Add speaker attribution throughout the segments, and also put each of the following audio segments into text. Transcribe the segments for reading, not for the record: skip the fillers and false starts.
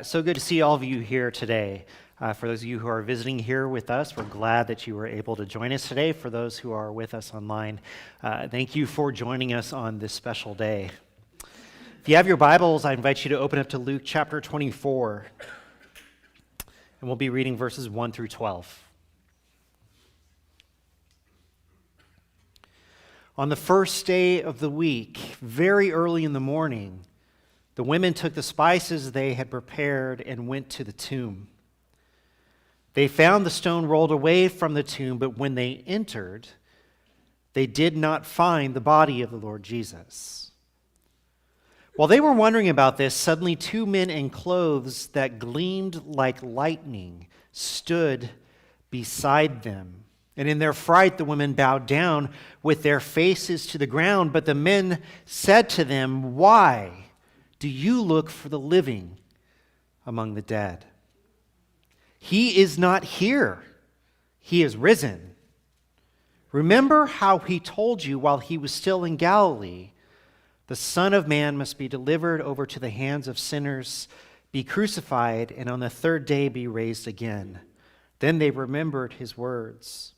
Speaker 1: So good to see all of you here today. For those of you who are visiting here with us, we're glad that you were able to join us today. For those who are with us online, thank you for joining us on this special day. If you have your Bibles, I invite you to open up to Luke chapter 24, and we'll be reading verses 1 through 12. On the first day of the week, very early in the morning, the women took the spices they had prepared and went to the tomb. They found the stone rolled away from the tomb, but when they entered, they did not find the body of the Lord Jesus. While they were wondering about this, suddenly two men in clothes that gleamed like lightning stood beside them. And in their fright, the women bowed down with their faces to the ground. But the men said to them, "Why do you look for the living among the dead? He is not here. He is risen. Remember how he told you while he was still in Galilee, the Son of Man must be delivered over to the hands of sinners, be crucified, and on the third day be raised again." Then they remembered his words.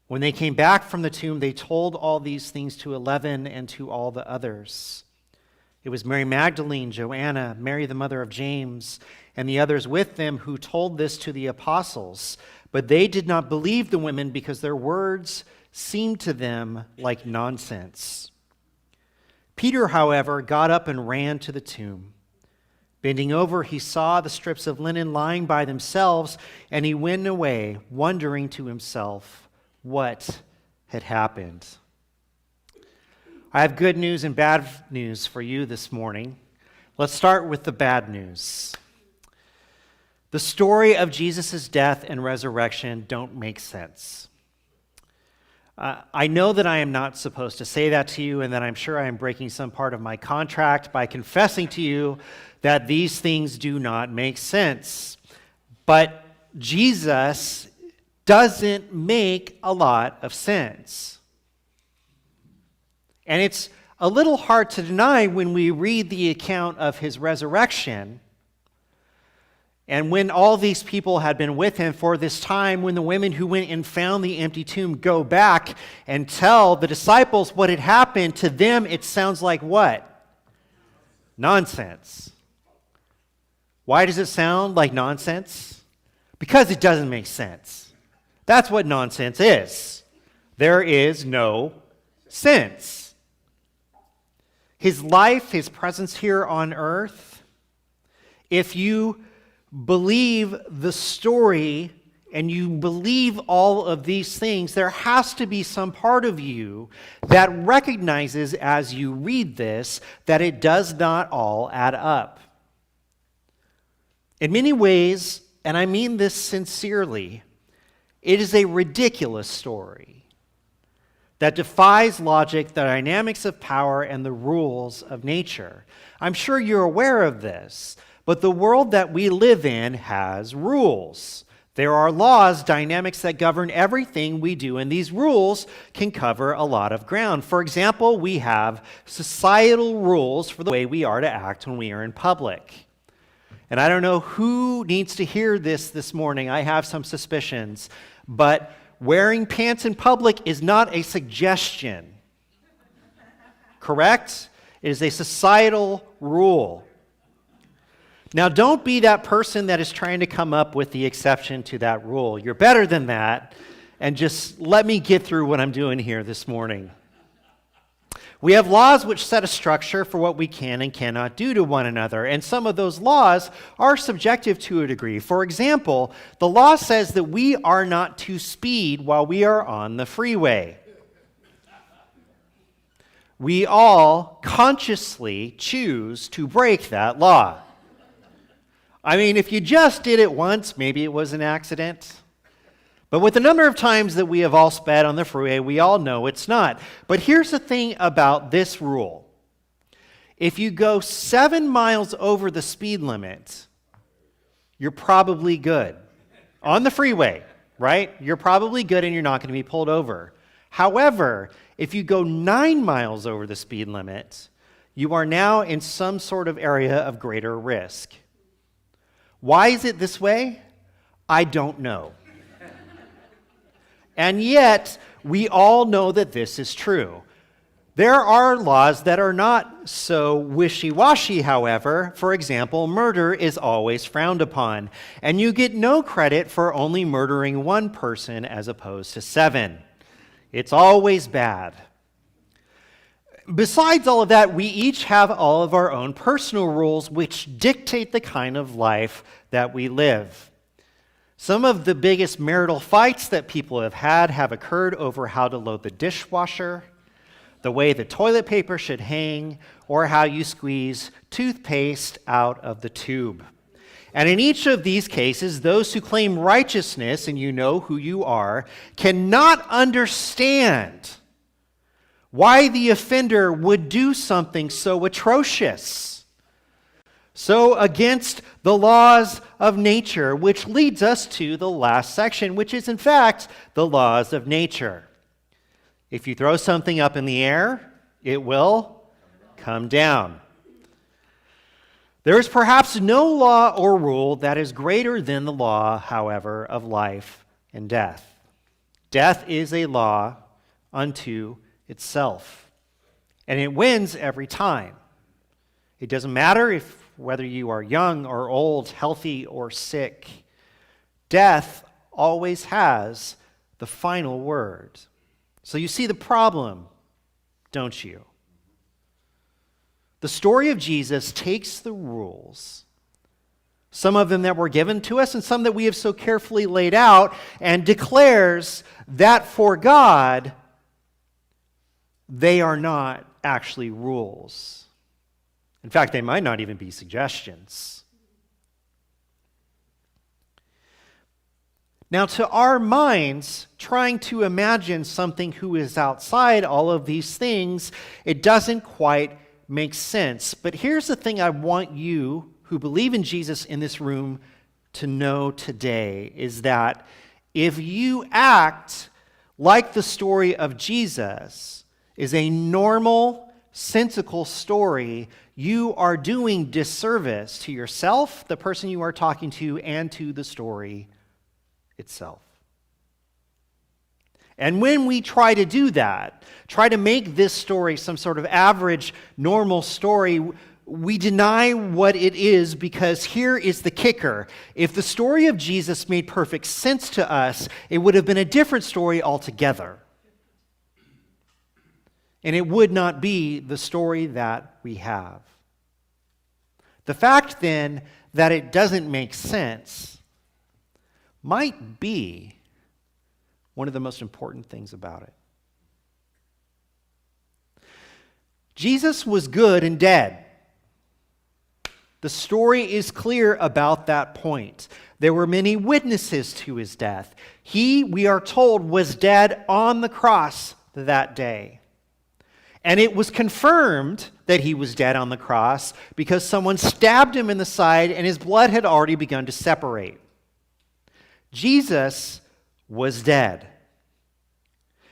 Speaker 1: When they came back from the tomb, they told all these things to 11 and to all the others. It was Mary Magdalene, Joanna, Mary the mother of James, and the others with them who told this to the apostles. But they did not believe the women because their words seemed to them like nonsense. Peter, however, got up and ran to the tomb. Bending over, he saw the strips of linen lying by themselves, and he went away, wondering to himself what had happened. I have good news and bad news for you this morning. Let's start with the bad news. The story of Jesus' death and resurrection don't make sense. I know that I am not supposed to say that to you, and that I'm sure I am breaking some part of my contract by confessing to you that these things do not make sense. But Jesus doesn't make a lot of sense. And it's a little hard to deny when we read the account of his resurrection. And when all these people had been with him for this time, when the women who went and found the empty tomb go back and tell the disciples what had happened, to them it sounds like what? Nonsense. Why does it sound like nonsense? Because it doesn't make sense. That's what nonsense is. There is no sense. His life, his presence here on earth, if you believe the story and you believe all of these things, there has to be some part of you that recognizes as you read this that it does not all add up. In many ways, and I mean this sincerely, it is a ridiculous story that defies logic, the dynamics of power, and the rules of nature. I'm sure you're aware of this, but the world that we live in has rules. There are laws, dynamics that govern everything we do, and these rules can cover a lot of ground. For example, we have societal rules for the way we are to act when we are in public. And I don't know who needs to hear this morning. I have some suspicions, but wearing pants in public is not a suggestion. Correct? It is a societal rule. Now, don't be that person that is trying to come up with the exception to that rule. You're better than that, and just let me get through what I'm doing here this morning. We have laws which set a structure for what we can and cannot do to one another, and some of those laws are subjective to a degree. For example, the law says that we are not to speed while we are on the freeway. We all consciously choose to break that law. I mean, if you just did it once, maybe it was an accident. But with the number of times that we have all sped on the freeway, we all know it's not. But here's the thing about this rule. If you go 7 miles over the speed limit, you're probably good. On the freeway, right? You're probably good and you're not going to be pulled over. However, if you go 9 miles over the speed limit, you are now in some sort of area of greater risk. Why is it this way? I don't know. And yet, we all know that this is true. There are laws that are not so wishy-washy, however. For example, murder is always frowned upon, and you get no credit for only murdering one person as opposed to 7. It's always bad. Besides all of that, we each have all of our own personal rules which dictate the kind of life that we live. Some of the biggest marital fights that people have had have occurred over how to load the dishwasher, the way the toilet paper should hang, or how you squeeze toothpaste out of the tube. And in each of these cases, those who claim righteousness, and you know who you are, cannot understand why the offender would do something so atrocious, so against the laws of nature, which leads us to the last section, which is in fact the laws of nature. If you throw something up in the air, it will come down. There is perhaps no law or rule that is greater than the law, however, of life and death. Death is a law unto itself, and it wins every time. It doesn't matter whether you are young or old, healthy or sick. Death always has the final word. So you see the problem, don't you? The story of Jesus takes the rules, some of them that were given to us and some that we have so carefully laid out, and declares that for God, they are not actually rules. In fact, they might not even be suggestions. Now, to our minds, trying to imagine something who is outside all of these things, it doesn't quite make sense. But here's the thing I want you who believe in Jesus in this room to know today, is that if you act like the story of Jesus is a normal, sensical story, you are doing disservice to yourself, the person you are talking to, and to the story itself. And when we try to do that, try to make this story some sort of average, normal story, we deny what it is, because here is the kicker. If the story of Jesus made perfect sense to us, it would have been a different story altogether. And it would not be the story that we have. The fact, then, that it doesn't make sense might be one of the most important things about it. Jesus was good and dead. The story is clear about that point. There were many witnesses to his death. He, we are told, was dead on the cross that day. And it was confirmed that he was dead on the cross because someone stabbed him in the side and his blood had already begun to separate. Jesus was dead.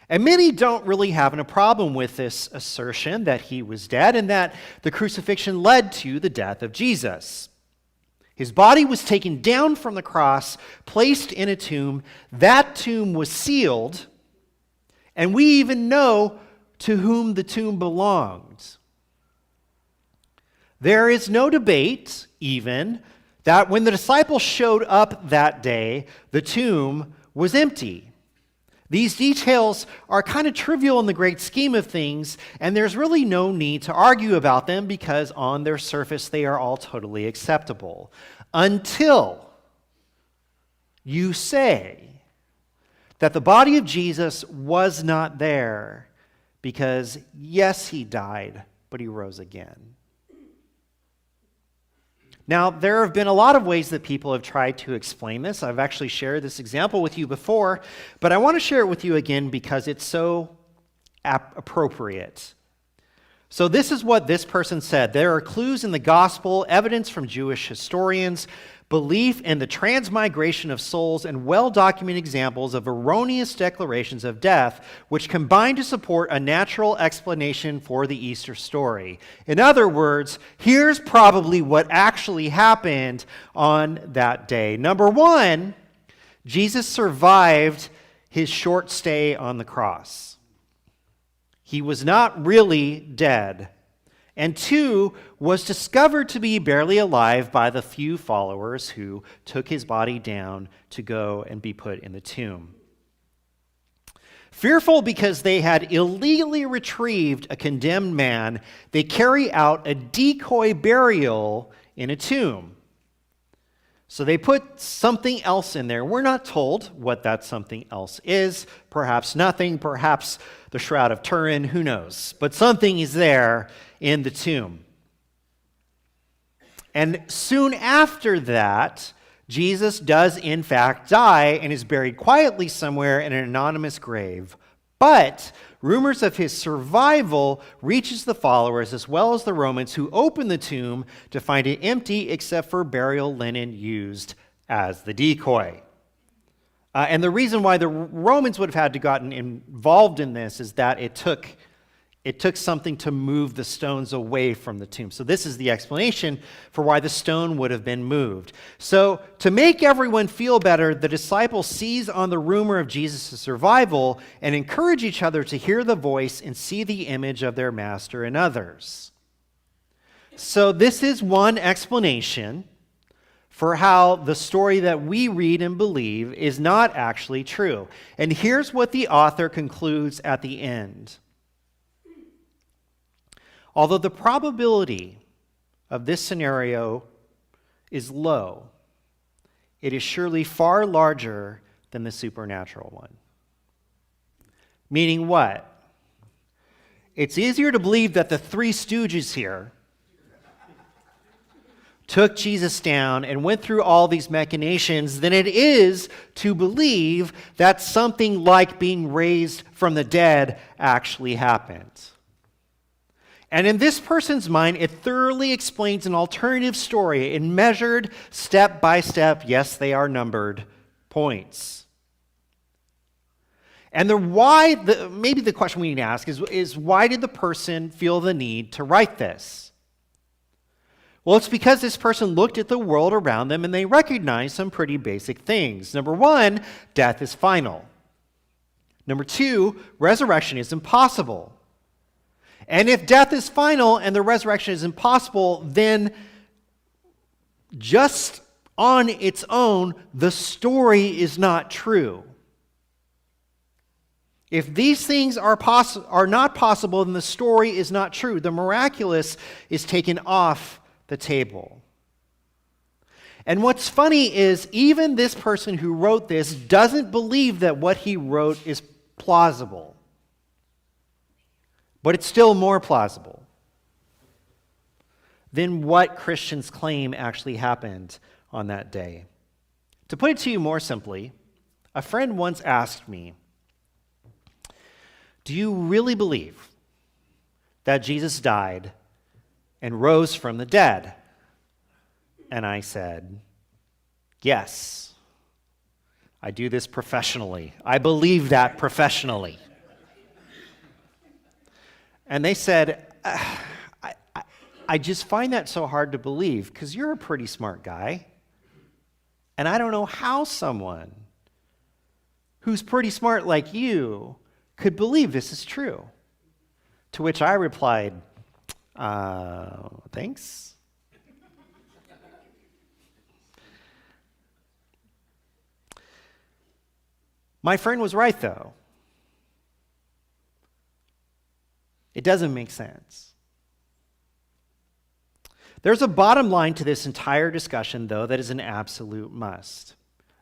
Speaker 1: And many don't really have a problem with this assertion that he was dead and that the crucifixion led to the death of Jesus. His body was taken down from the cross, placed in a tomb. That tomb was sealed, and we even know to whom the tomb belonged. There is no debate, even, that when the disciples showed up that day, the tomb was empty. These details are kind of trivial in the great scheme of things, and there's really no need to argue about them because on their surface they are all totally acceptable. Until you say that the body of Jesus was not there because, yes, he died, but he rose again. Now, there have been a lot of ways that people have tried to explain this. I've actually shared this example with you before, but I want to share it with you again because it's so appropriate. So this is what this person said. There are clues in the gospel, evidence from Jewish historians, belief in the transmigration of souls, and well-documented examples of erroneous declarations of death, which combine to support a natural explanation for the Easter story. In other words, here's probably what actually happened on that day. Number one, Jesus survived his short stay on the cross. He was not really dead. And two, was discovered to be barely alive by the few followers who took his body down to go and be put in the tomb. Fearful because they had illegally retrieved a condemned man, they carry out a decoy burial in a tomb. So they put something else in there. We're not told what that something else is. Perhaps nothing, perhaps the Shroud of Turin, who knows? But something is there in the tomb. And soon after that, Jesus does in fact die and is buried quietly somewhere in an anonymous grave. But rumors of his survival reaches the followers as well as the Romans, who open the tomb to find it empty except for burial linen used as the decoy. And the reason why the Romans would have had to gotten involved in this is that it took something to move the stones away from the tomb. So this is the explanation for why the stone would have been moved. So to make everyone feel better, the disciples seize on the rumor of Jesus' survival and encourage each other to hear the voice and see the image of their master in others. So this is one explanation for how the story that we read and believe is not actually true. And here's what the author concludes at the end. Although the probability of this scenario is low, it is surely far larger than the supernatural one. Meaning what? It's easier to believe that the Three Stooges here took Jesus down and went through all these machinations than it is to believe that something like being raised from the dead actually happened. And in this person's mind, it thoroughly explains an alternative story in measured, step by step, yes, they are numbered, points. And maybe the question we need to ask is why did the person feel the need to write this? Well, it's because this person looked at the world around them and they recognized some pretty basic things. Number one, death is final. Number two, resurrection is impossible. And if death is final and the resurrection is impossible, then just on its own, the story is not true. If these things are not possible, then the story is not true. The miraculous is taken off the table. And what's funny is even this person who wrote this doesn't believe that what he wrote is plausible. But it's still more plausible than what Christians claim actually happened on that day. To put it to you more simply, a friend once asked me, "Do you really believe that Jesus died and rose from the dead?" And I said, "Yes, I do this professionally. I believe that professionally." And they said, I just find that so hard to believe because you're a pretty smart guy. And I don't know how someone who's pretty smart like you could believe this is true. To which I replied, thanks. My friend was right, though. It doesn't make sense. There's a bottom line to this entire discussion, though, that is an absolute must.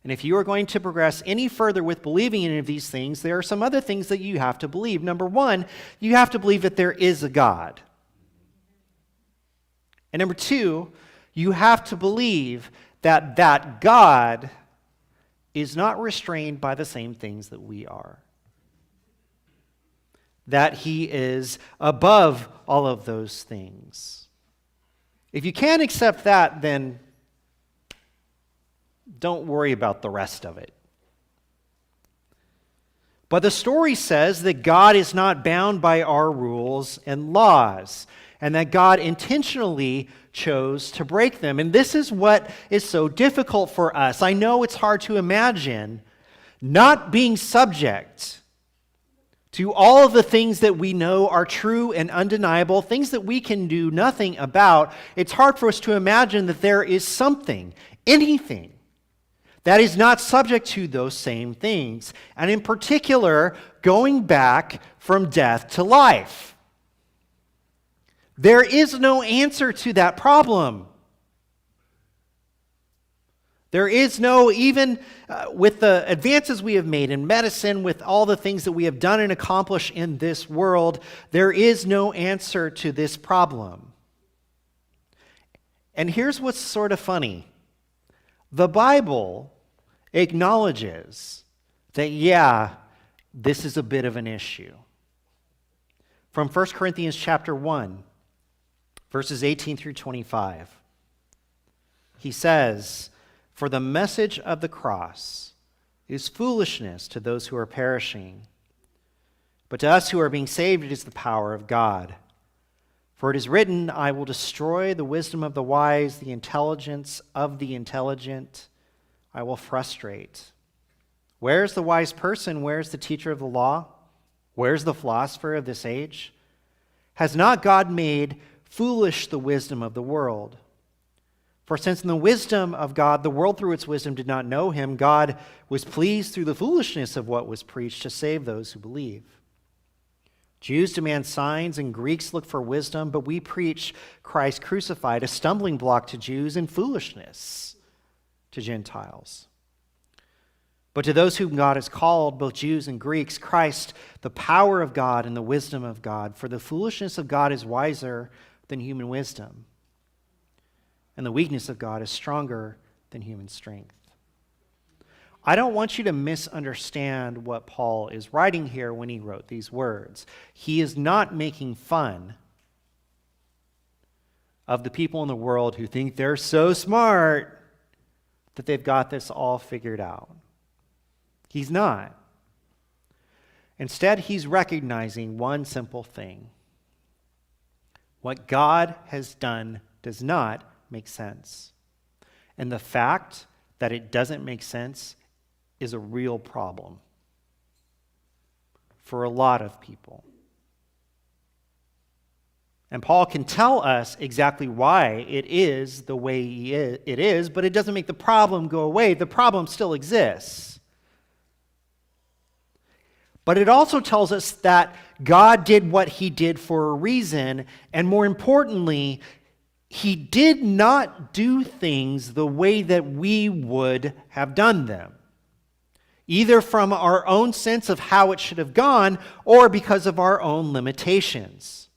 Speaker 1: And if you are going to progress any further with believing in any of these things, there are some other things that you have to believe. Number one, you have to believe that there is a God. And number two, you have to believe that that God is not restrained by the same things that we are. that he is above all of those things. If you can't accept that, then don't worry about the rest of it. But the story says that God is not bound by our rules and laws, and that God intentionally chose to break them. And this is what is so difficult for us. I know it's hard to imagine not being subject to all of the things that we know are true and undeniable, things that we can do nothing about. It's hard for us to imagine that there is something, anything, that is not subject to those same things. And in particular, going back from death to life. There is no answer to that problem. There is no, even with the advances we have made in medicine, with all the things that we have done and accomplished in this world, there is no answer to this problem. And here's what's sort of funny. The Bible acknowledges that, yeah, this is a bit of an issue. From 1 Corinthians chapter 1, verses 18 through 25, he says, "For the message of the cross is foolishness to those who are perishing, but to us who are being saved it is the power of God. For it is written, I will destroy the wisdom of the wise, the intelligence of the intelligent I will frustrate. Where's the wise person? Where's the teacher of the law? Where's the philosopher of this age? Has not God made foolish the wisdom of the world? For since in the wisdom of God, the world through its wisdom did not know him, God was pleased through the foolishness of what was preached to save those who believe. Jews demand signs and Greeks look for wisdom, but we preach Christ crucified, a stumbling block to Jews and foolishness to Gentiles. But to those whom God has called, both Jews and Greeks, Christ, the power of God and the wisdom of God. For the foolishness of God is wiser than human wisdom, and the weakness of God is stronger than human strength." I don't want you to misunderstand what Paul is writing here when he wrote these words. He is not making fun of the people in the world who think they're so smart that they've got this all figured out. He's not. Instead, he's recognizing one simple thing. What God has done does not make sense. And the fact that it doesn't make sense is a real problem for a lot of people. And Paul can tell us exactly why it is the way it is, but it doesn't make the problem go away. The problem still exists. But it also tells us that God did what he did for a reason, and more importantly, he did not do things the way that we would have done them, either from our own sense of how it should have gone or because of our own limitations.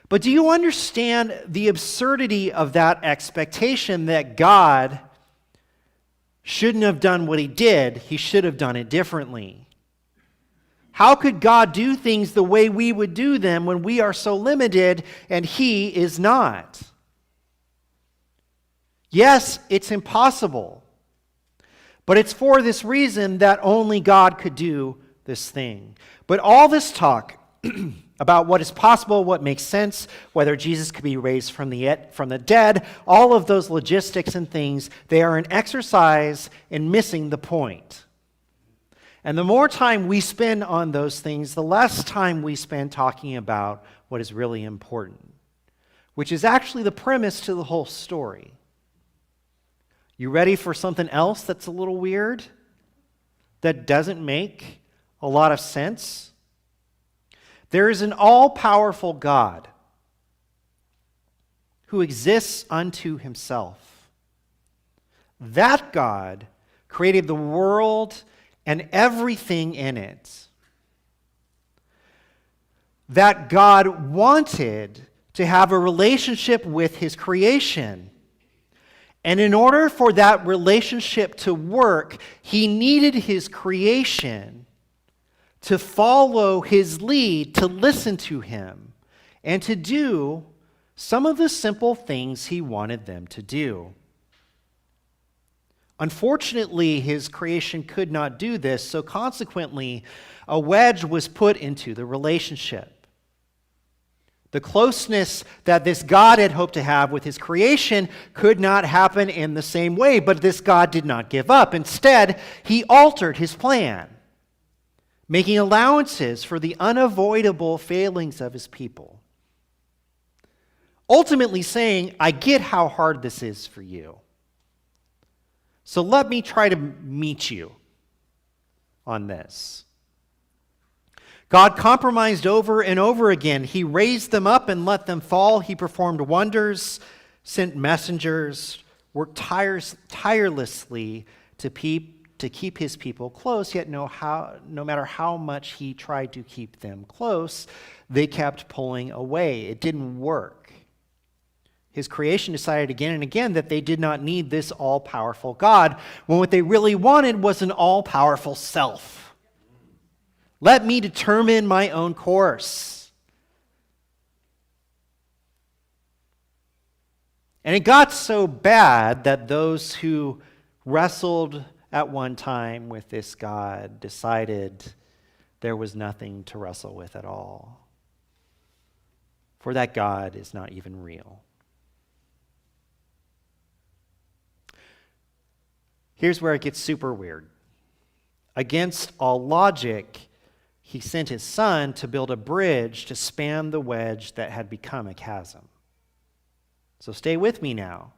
Speaker 1: But do you understand the absurdity of that expectation that God shouldn't have done what he did? He should have done it differently. How could God do things the way we would do them when we are so limited and he is not? Yes, it's impossible. But it's for this reason that only God could do this thing. But all this talk about what is possible, what makes sense, whether Jesus could be raised from the dead, all of those logistics and things, they are an exercise in missing the point. And the more time we spend on those things, the less time we spend talking about what is really important, which is actually the premise to the whole story. You ready for something else that's a little weird? That doesn't make a lot of sense? There is an all-powerful God who exists unto himself. That God created the world and everything in it. That God wanted to have a relationship with his creation. And in order for that relationship to work, he needed his creation to follow his lead, to listen to him, and to do some of the simple things he wanted them to do. Unfortunately, his creation could not do this, so consequently, a wedge was put into the relationship. The closeness that this God had hoped to have with his creation could not happen in the same way, but this God did not give up. Instead, he altered his plan, making allowances for the unavoidable failings of his people. Ultimately saying, I get how hard this is for you. So let me try to meet you on this. God compromised over and over again. He raised them up and let them fall. He performed wonders, sent messengers, worked tirelessly to keep his people close, yet no matter how much he tried to keep them close, they kept pulling away. It didn't work. His creation decided again and again that they did not need this all-powerful God, when what they really wanted was an all-powerful self. Let me determine my own course. And it got so bad that those who wrestled at one time with this God decided there was nothing to wrestle with at all. For that God is not even real. Here's where it gets super weird. Against all logic, he sent his son to build a bridge to span the wedge that had become a chasm. So stay with me now.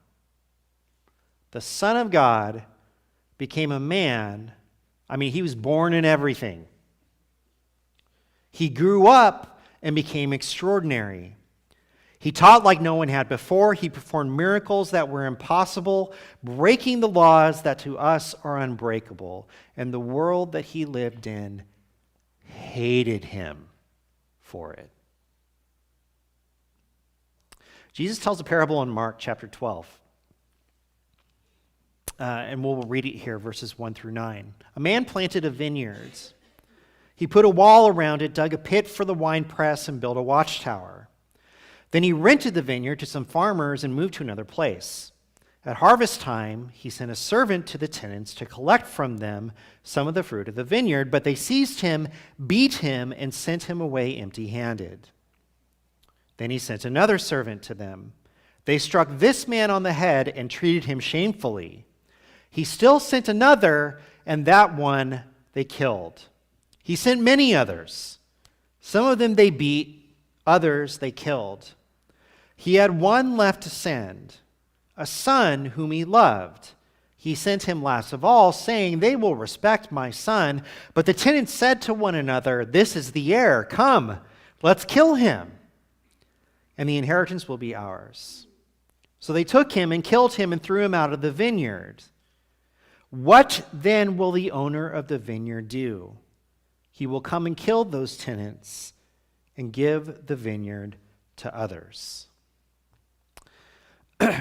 Speaker 1: The Son of God became a man. I mean, he was born in everything. He grew up and became extraordinary. He taught like no one had before. He performed miracles that were impossible, breaking the laws that to us are unbreakable. And the world that he lived in hated him for it. Jesus tells a parable in Mark chapter 12. And we'll read it here, verses 1 through 9. A man planted a vineyard. He put a wall around it, dug a pit for the winepress, and built a watchtower. Then he rented the vineyard to some farmers and moved to another place. At harvest time, he sent a servant to the tenants to collect from them some of the fruit of the vineyard, but they seized him, beat him, and sent him away empty-handed. Then he sent another servant to them. They struck this man on the head and treated him shamefully. He still sent another, and that one they killed. He sent many others. Some of them they beat, others they killed. He had one left to send, a son whom he loved. He sent him last of all, saying, "They will respect my son." But the tenants said to one another, "This is the heir. Come, let's kill him, and the inheritance will be ours." So they took him and killed him and threw him out of the vineyard. What then will the owner of the vineyard do? He will come and kill those tenants and give the vineyard to others.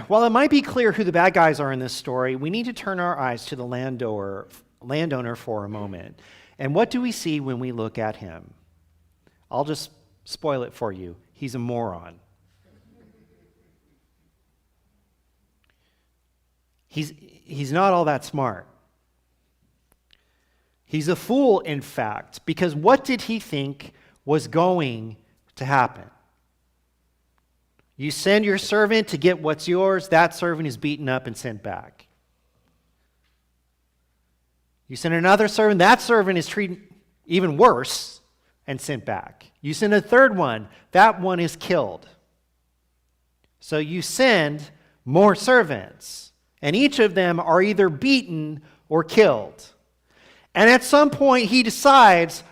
Speaker 1: While it might be clear who the bad guys are in this story, we need to turn our eyes to the landowner for a moment. And what do we see when we look at him? I'll just spoil it for you. He's a moron. He's not all that smart. He's a fool, in fact, because what did he think was going to happen? You send your servant to get what's yours, that servant is beaten up and sent back. You send another servant, that servant is treated even worse and sent back. You send a third one, that one is killed. So you send more servants, and each of them are either beaten or killed. And at some point he decides,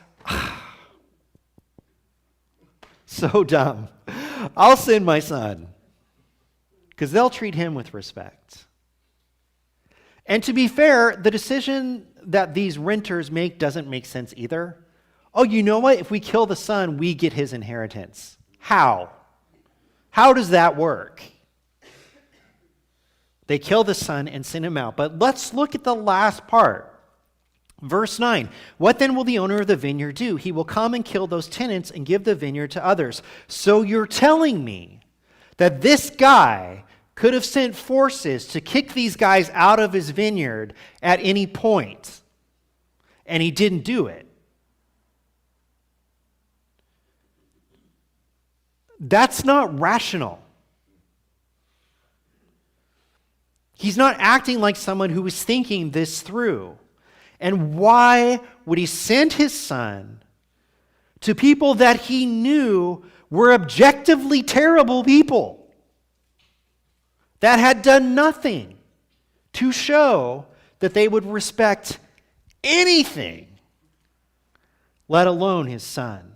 Speaker 1: so dumb. I'll send my son, because they'll treat him with respect. And to be fair, the decision that these renters make doesn't make sense either. Oh, you know what? If we kill the son, we get his inheritance. How? How does that work? They kill the son and send him out. But let's look at the last part. Verse 9, what then will the owner of the vineyard do? He will come and kill those tenants and give the vineyard to others. So you're telling me that this guy could have sent forces to kick these guys out of his vineyard at any point, and he didn't do it. That's not rational. He's not acting like someone who was thinking this through. And why would he send his son to people that he knew were objectively terrible people that had done nothing to show that they would respect anything, let alone his son?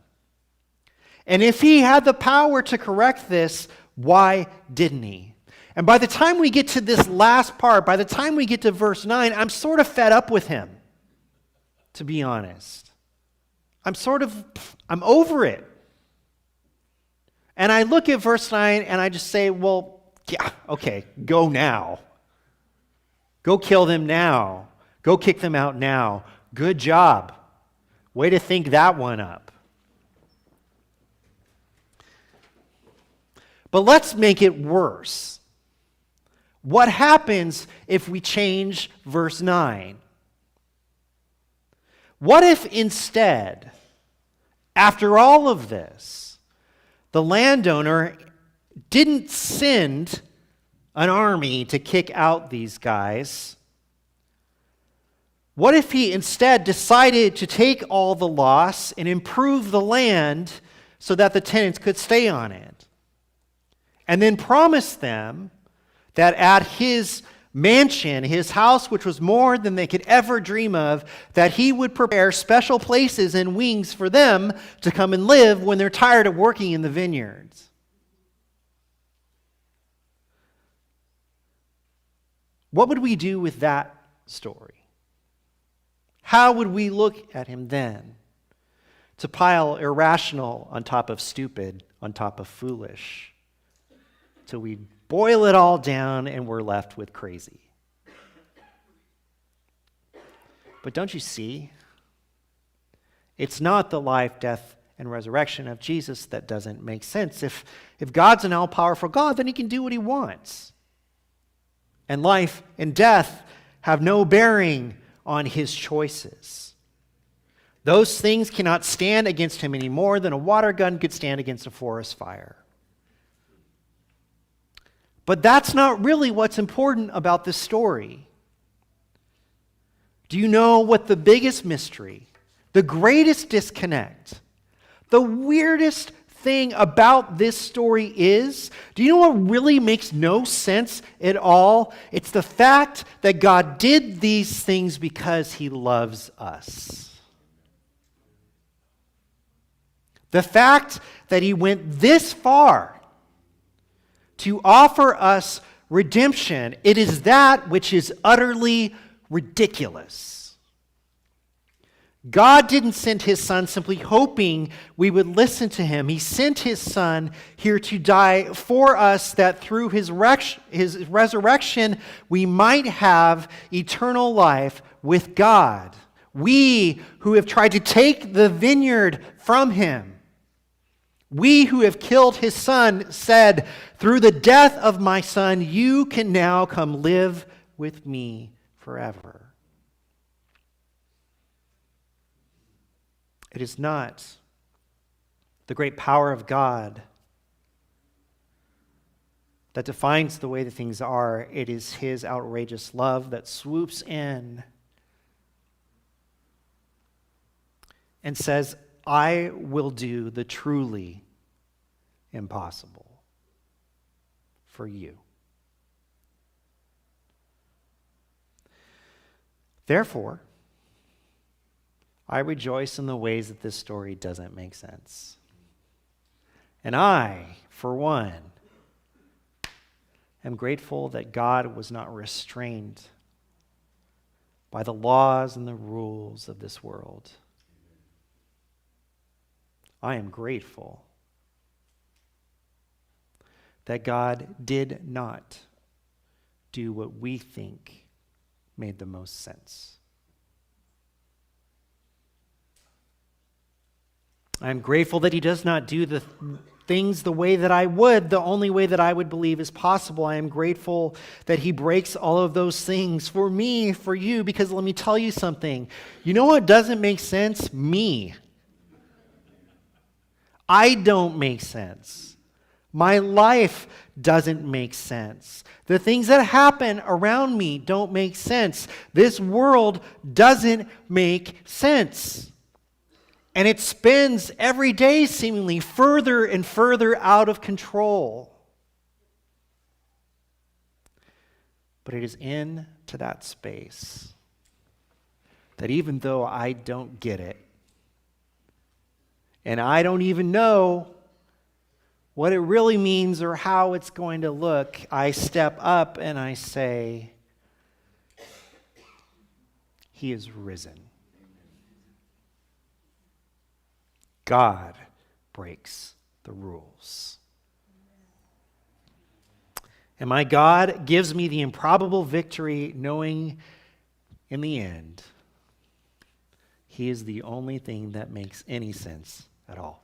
Speaker 1: And if he had the power to correct this, why didn't he? And by the time we get to this last part, by the time we get to verse 9, I'm sort of fed up with him, to be honest. I'm over it. And I look at verse 9 and I just say, well, yeah, okay, go now. Go kill them now. Go kick them out now. Good job. Way to think that one up. But let's make it worse. What happens if we change verse 9? What if instead, after all of this, the landowner didn't send an army to kick out these guys? What if he instead decided to take all the loss and improve the land so that the tenants could stay on it? And then promised them that at his mansion, his house, which was more than they could ever dream of, that he would prepare special places and wings for them to come and live when they're tired of working in the vineyards. What would we do with that story? How would we look at him then? To pile irrational on top of stupid, on top of foolish, till we boil it all down and we're left with crazy. But don't you see? It's not the life, death, and resurrection of Jesus that doesn't make sense. If God's an all-powerful God, then he can do what he wants. And life and death have no bearing on his choices. Those things cannot stand against him any more than a water gun could stand against a forest fire. But that's not really what's important about this story. Do you know what the biggest mystery, the greatest disconnect, the weirdest thing about this story is? Do you know what really makes no sense at all? It's the fact that God did these things because he loves us. The fact that he went this far to offer us redemption, it is that which is utterly ridiculous. God didn't send his son simply hoping we would listen to him. He sent his son here to die for us, that through his resurrection we might have eternal life with God. We who have tried to take the vineyard from him, we who have killed his son, said, through the death of my son, you can now come live with me forever. It is not the great power of God that defines the way that things are. It is his outrageous love that swoops in and says, I will do the truly impossible for you. Therefore, I rejoice in the ways that this story doesn't make sense. And I, for one, am grateful that God was not restrained by the laws and the rules of this world. I am grateful that God did not do what we think made the most sense. I'm grateful that he does not do the things the way that I would, the only way that I would believe is possible. I am grateful that he breaks all of those things for me, for you, because let me tell you something. You know what doesn't make sense? Me. I don't make sense. My life doesn't make sense. The things that happen around me don't make sense. This world doesn't make sense. And it spins every day seemingly further and further out of control. But it is into that space that even though I don't get it, and I don't even know what it really means or how it's going to look, I step up and I say, He is risen. God breaks the rules. And my God gives me the improbable victory, knowing in the end, He is the only thing that makes any sense at all.